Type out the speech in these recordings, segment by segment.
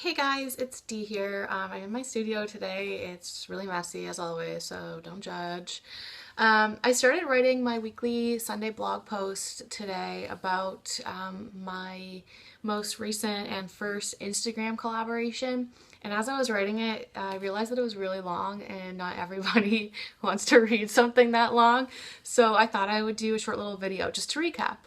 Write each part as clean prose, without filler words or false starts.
Hey guys, it's Dee here. I'm in my studio today. It's really messy as always, so don't judge. I started writing my weekly Sunday blog post today about my most recent and first Instagram collaboration. And as I was writing it, I realized that it was really long and not everybody wants to read something that long. So I thought I would do a short little video just to recap.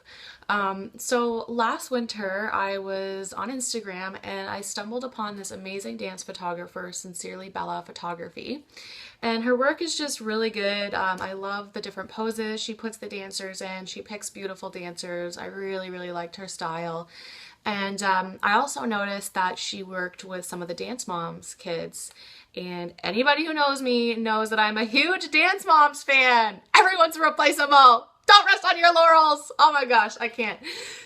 So last winter I was on Instagram and I stumbled upon this amazing dance photographer, Sincerely Bella Photography. And her work is just really good. I love the different poses she puts the dancers in. She picks beautiful dancers. I really liked her style. And I also noticed that she worked with some of the Dance Moms kids. And anybody who knows me knows that I'm a huge Dance Moms fan. Everyone's replaceable. Don't rest on your laurels. Oh my gosh, I can't.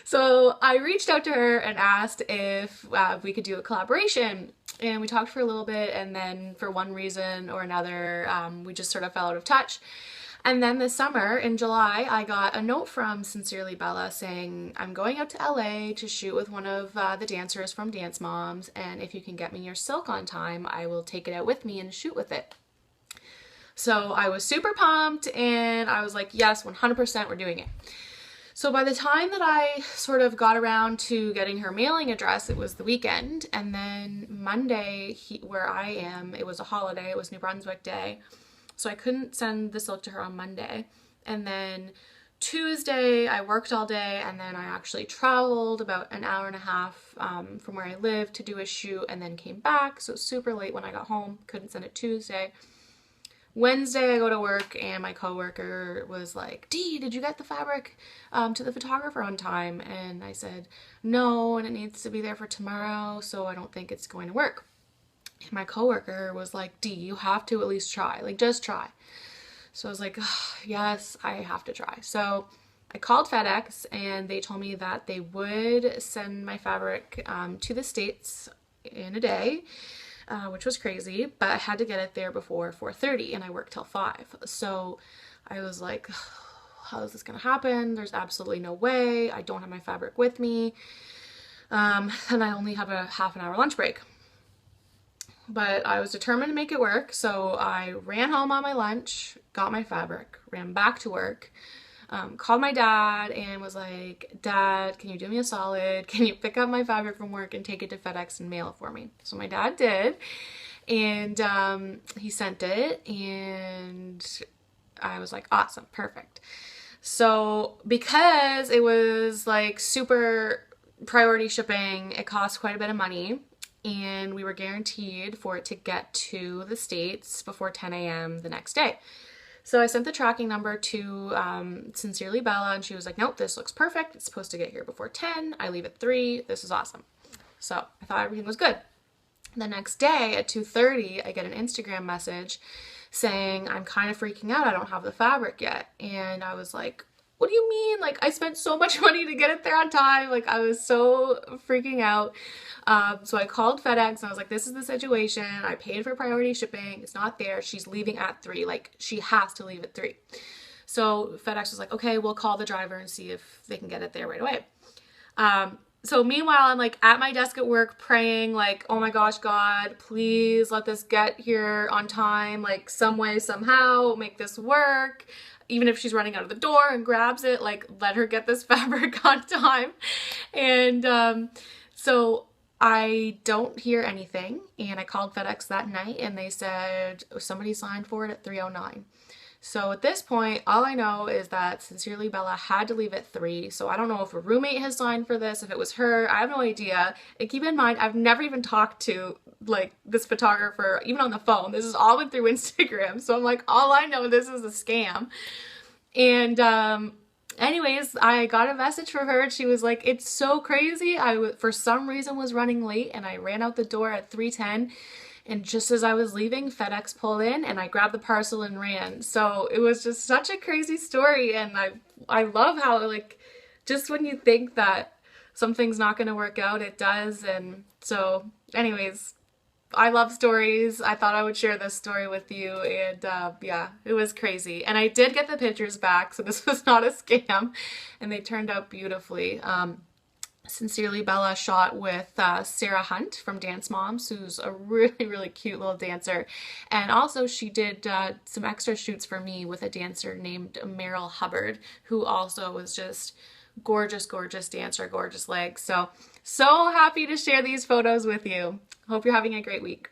So I reached out to her and asked if we could do a collaboration. And we talked for a little bit, and then for one reason or another, we just sort of fell out of touch. And then this summer, in July, I got a note from Sincerely Bella saying, I'm going out to LA to shoot with one of the dancers from Dance Moms, and if you can get me your silk on time, I will take it out with me and shoot with it. So I was super pumped and I was like, yes, 100% we're doing it. So by the time that I sort of got around to getting her mailing address, it was the weekend. And then Monday, where I am, it was a holiday, it was New Brunswick Day. So I couldn't send the silk to her on Monday. And then Tuesday, I worked all day and then I actually traveled about an hour and a half from where I lived to do a shoot and then came back. So it was super late when I got home, couldn't send it Tuesday. Wednesday I go to work and my coworker was like, Dee, did you get the fabric to the photographer on time? And I said, no, and it needs to be there for tomorrow, so I don't think it's going to work. And my coworker was like, Dee, you have to at least try, like just try. So I was like, oh, yes, I have to try. So I called FedEx and they told me that they would send my fabric to the States in a day. Which was crazy, but I had to get it there before 4:30 and I worked till 5. So I was like, how is this gonna happen? There's absolutely no way. I don't have my fabric with me. And I only have a half an hour lunch break. But I was determined to make it work, so I ran home on my lunch, got my fabric, ran back to work, called my dad and was like, Dad, can you do me a solid? Can you pick up my fabric from work and take it to FedEx and mail it for me? So my dad did, and he sent it, and I was like, awesome, perfect. So because it was like super priority shipping, it cost quite a bit of money, and we were guaranteed for it to get to the States before 10 a.m. the next day. So I sent the tracking number to Sincerely Bella and she was like, nope, this looks perfect. It's supposed to get here before 10. I leave at 3. This is awesome. So I thought everything was good. The next day at 2:30, I get an Instagram message saying, I'm kind of freaking out. I don't have the fabric yet. And I was like, what do you mean? Like, I spent so much money to get it there on time. Like, I was so freaking out. So I called FedEx and I was like, this is the situation. I paid for priority shipping. It's not there. She's leaving at 3. Like, she has to leave at 3. So FedEx was like, okay, we'll call the driver and see if they can get it there right away. So meanwhile, I'm like at my desk at work praying like, oh my gosh, God, please let this get here on time. Like some way, somehow make this work. Even if she's running out of the door and grabs it, like let her get this fabric on time. And so I don't hear anything. And I called FedEx that night and they said, oh, somebody signed for it at 3:09. So at this point, all I know is that Sincerely Bella had to leave at 3. So I don't know if a roommate has signed for this, if it was her. I have no idea. And keep in mind, I've never even talked to like this photographer, even on the phone. This has all been through Instagram. So I'm like, all I know, this is a scam. And anyways, I got a message from her and she was like, it's so crazy. For some reason was running late and I ran out the door at 3:10. And just as I was leaving, FedEx pulled in and I grabbed the parcel and ran. So it was just such a crazy story. And I love how, like, just when you think that something's not going to work out, it does. And so anyways, I love stories. I thought I would share this story with you. And yeah, it was crazy. And I did get the pictures back. So this was not a scam. And they turned out beautifully. Sincerely Bella shot with Sarah Hunt from Dance Moms, who's a really, really cute little dancer. And also she did some extra shoots for me with a dancer named Meryl Hubbart, who also was just gorgeous, gorgeous dancer, gorgeous legs. So, so happy to share these photos with you. Hope you're having a great week.